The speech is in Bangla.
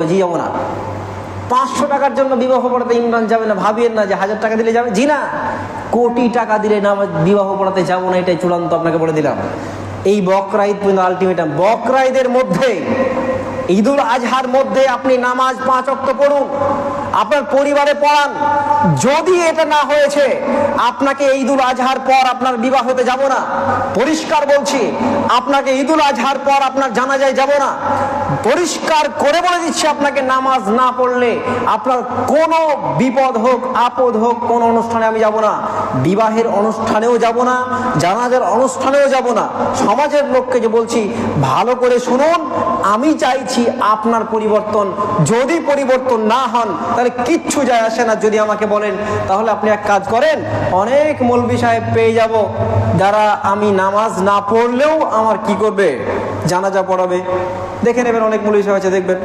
জি যাবো না। 500 টাকার জন্য বিবাহ পড়াতে ইমরান যাবে না, ভাবিয়েন না যে 1000 টাকা দিলে যাবে, জি না, কোটি টাকা দিলে না বিবাহ পড়াতে যাবো না, এটাই চূড়ান্ত আপনাকে বলে দিলাম। এই বকরা ঈদ পর্যন্ত আলটিমেটাম। বকরা ঈদের মধ্যে, ঈদুল আজহার মধ্যে আপনি নামাজ 5 ওয়াক্ত পড়ুন, আপনার পরিবারে পড়ান। যদি এটা না হয়েছে, আপনাকে ঈদুল আজহার পর আপনার বিবাহ হতে যাব না, পরিষ্কার বলছি। আপনাকে ঈদুল আজহার পর আপনার জানাজায় যাব না, পরিষ্কার করে বলে দিচ্ছি। আপনাকে নামাজ না পড়লে আপনার কোনো বিপদ হোক আপদ হোক, কোনো অনুষ্ঠানে আমি যাব না, বিবাহের অনুষ্ঠানেও যাব না, জানাজার অনুষ্ঠানেও যাব না। সমাজের লোককে যে বলছি, ভালো করে শুনুন, আমি চাইছি আপনার পরিবর্তন। যদি পরিবর্তন না হন তাহলে কিচ্ছু যায় আসে না। যদি আমাকে বলেন, তাহলে আপনি এক কাজ করেন, অনেক মৌলবি সাহেব পেয়ে যাব যারা আমি নামাজ না পড়লেও আমার কি করবে, জানাজা পড়াবে। দেখে নেবেন, অনেক মৌলবি সাহেব আছে, দেখবেন।